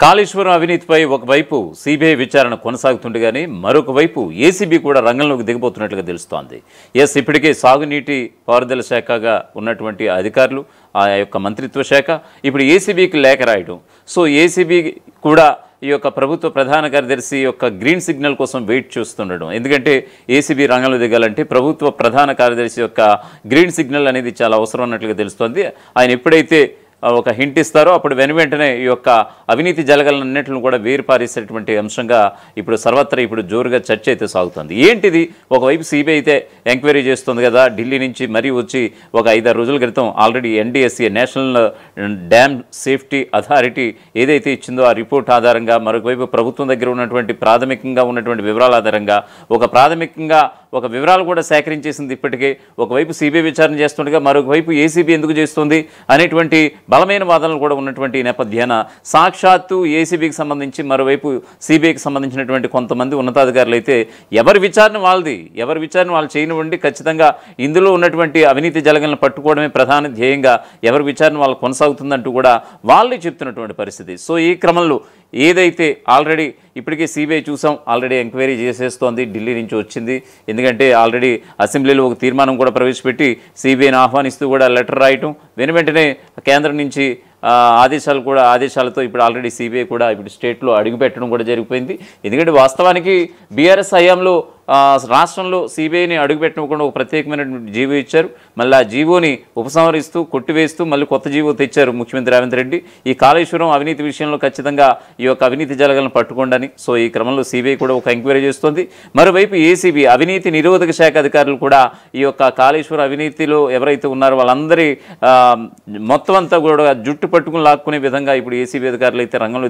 కాళేశ్వరం అవినీతిపై ఒకవైపు సిబిఐ విచారణ కొనసాగుతుండగానే మరొక వైపు ఏసీబీ కూడా రంగంలోకి దిగబోతున్నట్లుగా తెలుస్తోంది. ఇప్పటికే సాగునీటి పారుదల శాఖగా ఉన్నటువంటి అధికారులు ఆ యొక్క మంత్రిత్వ శాఖ ఇప్పుడు ఏసీబీకి లేఖ రాయడం. సో ఏసీబీ కూడా ఈ యొక్క ప్రభుత్వ ప్రధాన కార్యదర్శి యొక్క గ్రీన్ సిగ్నల్ కోసం వెయిట్ చేస్తుండడం. ఎందుకంటే ఏసీబీ రంగంలో దిగాలంటే ప్రభుత్వ ప్రధాన కార్యదర్శి యొక్క గ్రీన్ సిగ్నల్ అనేది చాలా అవసరం అన్నట్లుగా తెలుస్తోంది. ఆయన ఎప్పుడైతే ఒక హింట్ ఇస్తారో అప్పుడు వెంటనే ఈ యొక్క అవినీతి జరగాలన్నింటిని కూడా వేరుపారేసేటువంటి అంశంగా ఇప్పుడు సర్వత్రా ఇప్పుడు జోరుగా చర్చ అయితే సాగుతుంది. ఏంటిది? ఒకవైపు సిబిఐ అయితే ఎంక్వైరీ చేస్తుంది కదా, ఢిల్లీ నుంచి మరీ వచ్చి ఒక 5-6 రోజుల క్రితం already NDSA national dam safety authority ఏదైతే ఇచ్చిందో ఆ రిపోర్ట్ ఆధారంగా, మరొకవైపు ప్రభుత్వం దగ్గర ఉన్నటువంటి ప్రాథమికంగా ఉన్నటువంటి వివరాల ఆధారంగా ఒక వివరాలు కూడా సేకరించేసింది. ఇప్పటికే ఒకవైపు సిబిఐ విచారణ చేస్తుండగా మరొకవైపు ఏసీబీ ఎందుకు చేస్తుంది అనేటువంటి బలమైన వాదనలు కూడా ఉన్నటువంటి నేపథ్యాన సాక్షాత్తు ఏసీబీకి సంబంధించి మరోవైపు సిబిఐకి సంబంధించినటువంటి కొంతమంది ఉన్నతాధికారులు అయితే ఎవరి విచారణ వాళ్ళు చేయనివ్వండి, ఖచ్చితంగా ఇందులో ఉన్నటువంటి అవినీతి జలగలను పట్టుకోవడమే ప్రధాన ధ్యేయంగా ఎవరి విచారణ వాళ్ళు కొనసాగుతుందంటూ కూడా వాళ్ళే చెప్తున్నటువంటి పరిస్థితి. సో ఈ క్రమంలో ఏదైతే ఆల్రెడీ ఇప్పటికే సిబిఐ చూసాం, ఆల్రెడీ ఎంక్వైరీ చేసేస్తోంది, ఢిల్లీ నుంచి వచ్చింది. ఎందుకంటే ఆల్రెడీ అసెంబ్లీలో ఒక తీర్మానం కూడా ప్రవేశపెట్టి సిబిఐని ఆహ్వానిస్తూ కూడా లెటర్ రాయటం, వెంటనే కేంద్రం నుంచి ఆదేశాలతో ఇప్పుడు ఆల్రెడీ సిబిఐ కూడా ఇప్పుడు స్టేట్లో అడుగుపెట్టడం కూడా జరిగిపోయింది. ఎందుకంటే వాస్తవానికి బీఆర్ఎస్ హయాంలో రాష్ట్రంలో సిబిఐని అడుగుపెట్టకుండా ఒక ప్రత్యేకమైన జీవో ఇచ్చారు. మళ్ళీ ఆ జీవోని ఉపసంహరిస్తూ కొట్టివేస్తూ మళ్ళీ కొత్త జీవో తెచ్చారు ముఖ్యమంత్రి రేవంత్ రెడ్డి. ఈ కాళేశ్వరం అవినీతి విషయంలో ఖచ్చితంగా ఈ యొక్క అవినీతి జలగలను పట్టుకోండి. సో ఈ క్రమంలో సిబిఐ కూడా ఒక ఎంక్వైరీ చేస్తోంది. మరోవైపు ఏసీబీ అవినీతి నిరోధక శాఖ అధికారులు కూడా ఈ యొక్క కాళేశ్వరం అవినీతిలో ఎవరైతే ఉన్నారో వాళ్ళందరి మొత్తం అంతా కూడా జుట్టు పట్టుకుని లాక్కునే విధంగా ఇప్పుడు ఏసీబీ అధికారులు అయితే రంగంలో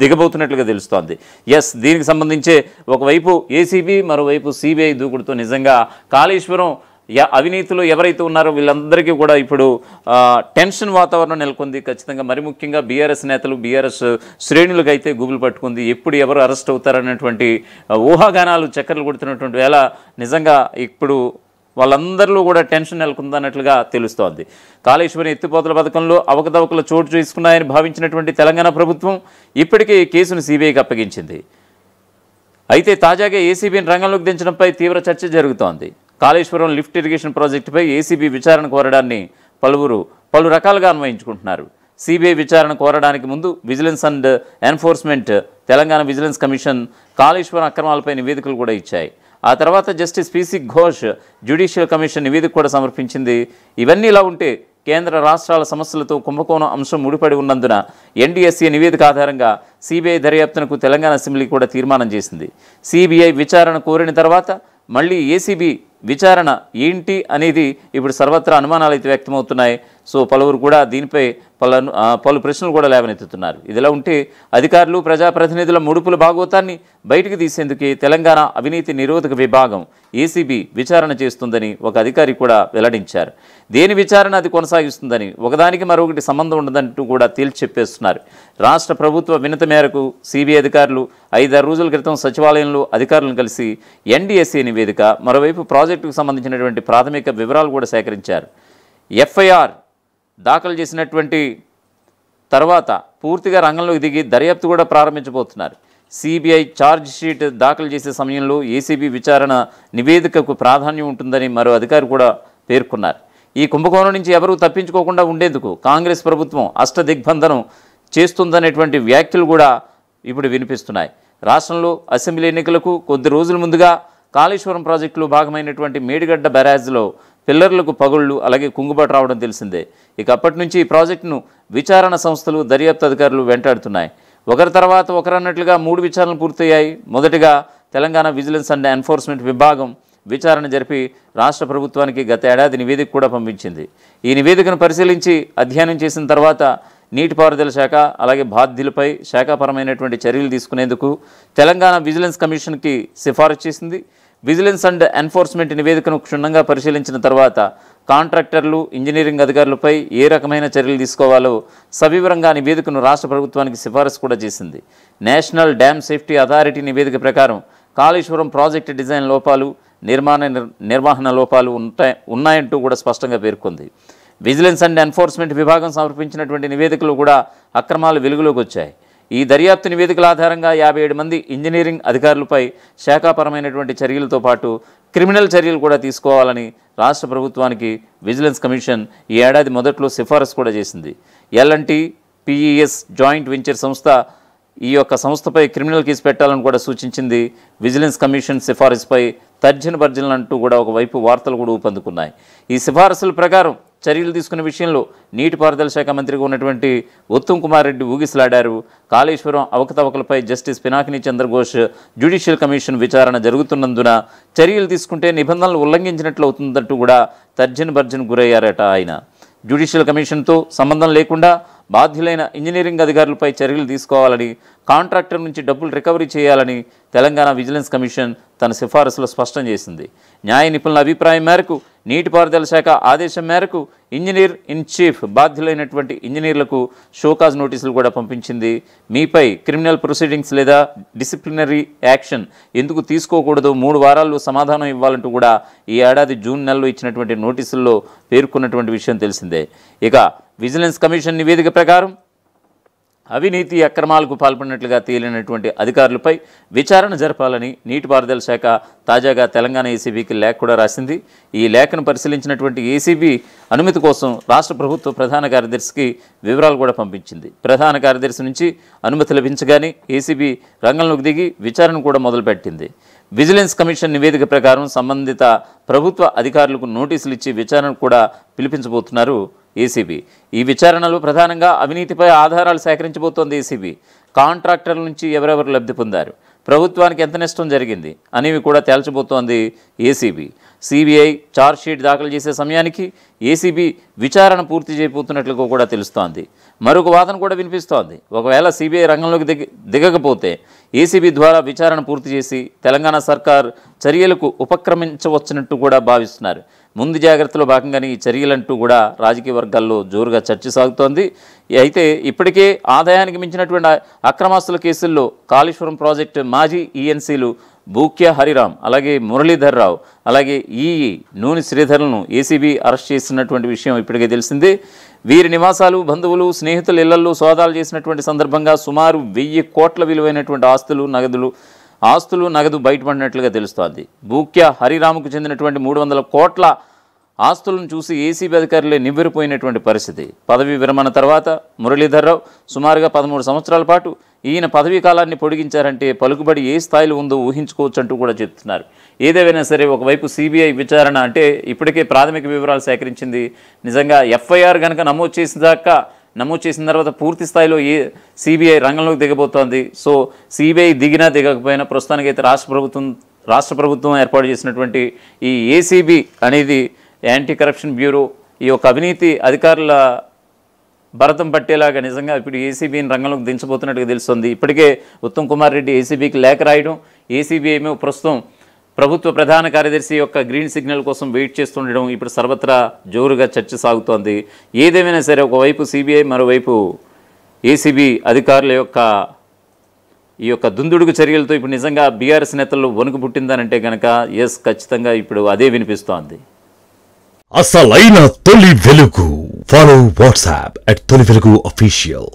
దిగబోతున్నట్లుగా తెలుస్తోంది. దీనికి సంబంధించే ఒకవైపు ఏసీబీ మరోవైపు సిబిఐ దూకుడుతో నిజంగా కాళేశ్వరం అవినీతిలో ఎవరైతే ఉన్నారో వీళ్ళందరికీ కూడా ఇప్పుడు టెన్షన్ వాతావరణం నెలకొంది. ఖచ్చితంగా మరి ముఖ్యంగా బీఆర్ఎస్ నేతలు, బీఆర్ఎస్ శ్రేణులకు అయితే గుబులు పట్టుకుంది. ఎప్పుడు ఎవరు అరెస్ట్ అవుతారన్నటువంటి ఊహాగానాలు చక్కర్లు కొడుతున్నటువంటి వేళ నిజంగా ఇప్పుడు వాళ్ళందరిలో కూడా టెన్షన్ నెలకొందన్నట్లుగా తెలుస్తోంది. కాళేశ్వరం ఎత్తిపోతల పథకంలో అవకతవకలు చోటు చేసుకున్నాయని భావించినటువంటి తెలంగాణ ప్రభుత్వం ఇప్పటికే ఈ కేసును సిబిఐకి అప్పగించింది. అయితే తాజాగా ఏసీబీని రంగంలోకి దించడంపై తీవ్ర చర్చ జరుగుతోంది. కాళేశ్వరం లిఫ్ట్ ఇరిగేషన్ ప్రాజెక్టుపై ఏసీబీ విచారణ కోరడాన్ని పలు రకాలుగా అన్వయించుకుంటున్నారు. సిబిఐ విచారణ కోరడానికి ముందు vigilance and enforcement Telangana vigilance commission Kaleshwaram అక్రమాలపై నివేదికలు కూడా ఇచ్చాయి. ఆ తర్వాత justice PC Ghose judicial commission నివేదిక కూడా సమర్పించింది. ఇవన్నీ ఇలా ఉంటే కేంద్ర రాష్ట్రాల సమస్యలతో కుంభకోణం అంశం ముడిపడి ఉన్నందున ఎన్డీఎస్ఏ నివేదిక ఆధారంగా సిబిఐ దర్యాప్తునకు తెలంగాణ అసెంబ్లీ కూడా తీర్మానం చేసింది. సిబిఐ విచారణ కోరిన తర్వాత మళ్ళీ ఏసీబీ విచారణ ఏంటి అనేది ఇప్పుడు సర్వత్రా అనుమానాలు అయితే వ్యక్తమవుతున్నాయి. సో పలువురు కూడా దీనిపై పలు ప్రశ్నలు కూడా లేవనెత్తుతున్నారు. ఇదిలా ఉంటే అధికారులు, ప్రజాప్రతినిధుల ముడుపుల భాగోతాన్ని బయటికి తీసేందుకే తెలంగాణ అవినీతి నిరోధక విభాగం ఏసీబీ విచారణ చేస్తుందని ఒక అధికారి కూడా వెల్లడించారు. దేని విచారణ అది కొనసాగిస్తుందని, ఒకదానికి మరొకటి సంబంధం ఉండదంటూ కూడా తేల్చి చెప్పేస్తున్నారు. రాష్ట్ర ప్రభుత్వ వినతి మేరకు సిబిఐ అధికారులు 5-6 రోజుల క్రితం సచివాలయంలో అధికారులను కలిసి ఎన్డీఎస్ఏ నివేదిక, మరోవైపు ప్రాజెక్టుకు సంబంధించినటువంటి ప్రాథమిక వివరాలు కూడా సేకరించారు. ఎఫ్ఐఆర్ దాఖలు చేసినటువంటి తర్వాత పూర్తిగా రంగంలోకి దిగి దర్యాప్తు కూడా ప్రారంభించబోతున్నారు. సిబిఐ ఛార్జ్ షీట్ దాఖలు చేసే సమయంలో ఏసీబీ విచారణ నివేదికకు ప్రాధాన్యం ఉంటుందని మరో అధికారి కూడా పేర్కొన్నారు. ఈ కుంభకోణం నుంచి ఎవరూ తప్పించుకోకుండా ఉండేందుకు కాంగ్రెస్ ప్రభుత్వం అష్టదిగ్బంధనం చేస్తుందనేటువంటి వ్యాఖ్యలు కూడా ఇప్పుడు వినిపిస్తున్నాయి. రాష్ట్రంలో అసెంబ్లీ ఎన్నికలకు కొద్ది రోజుల ముందుగా కాళేశ్వరం ప్రాజెక్టులో భాగమైనటువంటి మేడిగడ్డ బ్యారేజ్లో పిల్లర్లకు పగుళ్లు, అలాగే కుంగుబాటు రావడం తెలిసిందే. ఇక అప్పటి నుంచి ఈ ప్రాజెక్టును విచారణ సంస్థలు, దర్యాప్తు అధికారులు వెంటాడుతున్నాయి. ఒకరి తర్వాత ఒకరన్నట్లుగా 3 విచారణలు పూర్తయ్యాయి. మొదటిగా తెలంగాణ విజిలెన్స్ అండ్ ఎన్ఫోర్స్మెంట్ విభాగం విచారణ జరిపి రాష్ట్ర ప్రభుత్వానికి గత ఏడాది నివేదిక కూడా పంపించింది. ఈ నివేదికను పరిశీలించి అధ్యయనం చేసిన తర్వాత నీటిపారుదల శాఖ, అలాగే బాధ్యులపై శాఖాపరమైనటువంటి చర్యలు తీసుకునేందుకు తెలంగాణ విజిలెన్స్ కమిషన్కి సిఫారసు చేసింది. విజిలెన్స్ అండ్ ఎన్ఫోర్స్మెంట్ నివేదికను క్షుణ్ణంగా పరిశీలించిన తర్వాత కాంట్రాక్టర్లు, ఇంజనీరింగ్ అధికారులపై ఏ రకమైన చర్యలు తీసుకోవాలో సవివరంగా నివేదికను రాష్ట్ర ప్రభుత్వానికి సిఫారసు కూడా చేసింది. నేషనల్ డ్యామ్ సేఫ్టీ అథారిటీ నివేదిక ప్రకారం కాళేశ్వరం ప్రాజెక్టు డిజైన్ లోపాలు, నిర్వహణ లోపాలు ఉన్నాయంటూ కూడా స్పష్టంగా పేర్కొంది. విజిలెన్స్ అండ్ ఎన్ఫోర్స్మెంట్ విభాగం సమర్పించినటువంటి నివేదికలు కూడా అక్రమాలు వెలుగులోకి వచ్చాయి. ఈ దర్యాప్తు నివేదికల ఆధారంగా 57 మంది ఇంజనీరింగ్ అధికారులపై శాఖాపరమైనటువంటి చర్యలతో పాటు క్రిమినల్ చర్యలు కూడా తీసుకోవాలని రాష్ట్ర ప్రభుత్వానికి విజిలెన్స్ కమిషన్ ఈ ఏడాది మొదట్లో సిఫారసు కూడా చేసింది. ఎల్ఎన్టీ పిఈఎస్ జాయింట్ వెంచర్ సంస్థ ఈ యొక్క సంస్థపై క్రిమినల్ కేసు పెట్టాలని కూడా సూచించింది. విజిలెన్స్ కమిషన్ సిఫారసుపై తర్జన భర్జనలు అంటూ కూడా ఒకవైపు వార్తలు కూడా ఊపందుకున్నాయి. ఈ సిఫారసుల ప్రకారం చర్యలు తీసుకునే విషయంలో నీటిపారుదల శాఖ మంత్రిగా ఉన్నటువంటి ఉత్తమ్ కుమార్ రెడ్డి ఊగిసలాడారు. కాళేశ్వరం అవకతవకలపై జస్టిస్ పినాకిని చంద్రఘోష్ జ్యుడిషియల్ కమిషన్ విచారణ జరుగుతున్నందున చర్యలు తీసుకుంటే నిబంధనలు ఉల్లంఘించినట్లు అవుతుందంటూ కూడా తర్జన భర్జన గురయ్యారట ఆయన. జ్యుడిషియల్ కమిషన్తో సంబంధం లేకుండా బాధ్యులైన ఇంజనీరింగ్ అధికారులపై చర్యలు తీసుకోవాలని, కాంట్రాక్టర్ నుంచి డబ్బులు రికవరీ చేయాలని తెలంగాణ విజిలెన్స్ కమిషన్ తన సిఫారసులో స్పష్టం చేసింది. న్యాయ నిపుణుల అభిప్రాయం మేరకు, నీటిపారుదల శాఖ ఆదేశం మేరకు ఇంజనీర్ ఇన్ చీఫ్ బాధ్యులైనటువంటి ఇంజనీర్లకు షోకాజ్ నోటీసులు కూడా పంపించింది. మీపై క్రిమినల్ ప్రొసీడింగ్స్ లేదా డిసిప్లినరీ యాక్షన్ ఎందుకు తీసుకోకూడదో 3 వారాల్లో సమాధానం ఇవ్వాలంటూ కూడా ఈ ఏడాది జూన్ నెలలో ఇచ్చినటువంటి నోటీసుల్లో పేర్కొన్నటువంటి విషయం తెలిసిందే. ఇక విజిలెన్స్ కమిషన్ నివేదిక ప్రకారం అవినీతి అక్రమాలకు పాల్పడినట్లుగా తేలినటువంటి అధికారులపై విచారణ జరపాలని నీటిపారుదల శాఖ తాజాగా తెలంగాణ ఏసీబీకి లేఖ కూడా రాసింది. ఈ లేఖను పరిశీలించినటువంటి ఏసీబీ అనుమతి కోసం రాష్ట్ర ప్రభుత్వ ప్రధాన కార్యదర్శికి వివరాలు కూడా పంపించింది. ప్రధాన కార్యదర్శి నుంచి అనుమతి లభించగానే ఏసీబీ రంగంలోకి దిగి విచారణ కూడా మొదలుపెట్టింది. విజిలెన్స్ కమిషన్ నివేదిక ప్రకారం సంబంధిత ప్రభుత్వ అధికారులకు నోటీసులు ఇచ్చి విచారణకు కూడా పిలిపించబోతున్నారు ఏసీబీ. ఈ విచారణలో ప్రధానంగా అవినీతిపై ఆధారాలు సేకరించబోతోంది ఏసీబీ. కాంట్రాక్టర్ల నుంచి ఎవరెవరు లబ్ధి పొందారు, ప్రభుత్వానికి ఎంత నష్టం జరిగింది అనేవి కూడా తేల్చబోతోంది ఏసీబీ. సిబిఐ ఛార్జ్షీట్ దాఖలు చేసే సమయానికి ఏసీబీ విచారణ పూర్తి చేయబోతున్నట్లుగా కూడా తెలుస్తోంది. మరొక వాదన కూడా వినిపిస్తోంది. ఒకవేళ సిబిఐ రంగంలోకి దిగకపోతే ఏసీబీ ద్వారా విచారణ పూర్తి చేసి తెలంగాణ సర్కార్ చర్యలకు ఉపక్రమించవచ్చునట్టు కూడా భావిస్తున్నారు. ముందు జాగ్రత్తలో భాగంగానే ఈ చర్యలంటూ కూడా రాజకీయ వర్గాల్లో జోరుగా చర్చ సాగుతోంది. అయితే ఇప్పటికే ఆదాయానికి మించినటువంటి అక్రమాస్తుల కేసుల్లో కాళేశ్వరం ప్రాజెక్టు మాజీ ఈఎన్సీలు బూక్యా హరిరామ్, అలాగే మురళీధర్ రావు, అలాగే నూనె శ్రీధర్లను ఏసీబీ అరెస్ట్ చేసినటువంటి విషయం ఇప్పటికే తెలిసిందే. వీరి నివాసాలు, బంధువులు, స్నేహితుల ఇళ్లల్లో సోదాలు చేసినటువంటి సందర్భంగా సుమారు 1000 కోట్ల విలువైనటువంటి ఆస్తులు నగదు బయటపడినట్లుగా తెలుస్తోంది. బూక్యా హరిరాముకు చెందినటువంటి 300 కోట్ల ఆస్తులను చూసి ఏసీబీ అధికారులే నివ్వెరపోయినటువంటి పరిస్థితి. పదవీ విరమణ తర్వాత మురళీధర్ రావు సుమారుగా 13 సంవత్సరాల పాటు ఈయన పదవీ కాలాన్ని పొడిగించారంటే పలుకుబడి ఏ స్థాయిలో ఉందో ఊహించుకోవచ్చు అంటూ కూడా చెప్తున్నారు. ఏదేమైనా సరే ఒకవైపు సిబిఐ విచారణ అంటే ఇప్పటికే ప్రాథమిక వివరాలు సేకరించింది. నిజంగా ఎఫ్ఐఆర్ కనుక నమోదు చేసిన తర్వాత పూర్తి స్థాయిలో సిబిఐ రంగంలోకి దిగబోతోంది. సో సిబిఐ దిగినా దిగకపోయినా ప్రస్తుతానికైతే రాష్ట్ర ప్రభుత్వం ఏర్పాటు చేసినటువంటి ఈ ఏసీబీ అనేది యాంటీ కరప్షన్ బ్యూరో ఈ యొక్క అవినీతి అధికారుల భరతం పట్టేలాగా నిజంగా ఇప్పుడు ఏసీబీని రంగంలోకి దించబోతున్నట్టుగా తెలుస్తుంది. ఇప్పటికే ఉత్తమ్ కుమార్ రెడ్డి ఏసీబీకి లేఖ రాయడం, ఏసీబీ ఏమో ప్రస్తుతం ప్రభుత్వ ప్రధాన కార్యదర్శి యొక్క గ్రీన్ సిగ్నల్ కోసం వెయిట్ చేస్తుండడం ఇప్పుడు సర్వత్రా జోరుగా చర్చ సాగుతోంది. ఏదేమైనా సరే ఒకవైపు సిబిఐ, మరోవైపు ఏసీబీ అధికారుల యొక్క ఈ యొక్క దుందుడుకు చర్యలతో ఇప్పుడు నిజంగా బీఆర్ఎస్ నేతల్లో వణుకు పుట్టిందనంటే కనుక ఖచ్చితంగా ఇప్పుడు అదే వినిపిస్తోంది. అసలైన తొలి వెలుగు. ఫాలో వాట్సాప్ @తొలి వెలుగు official.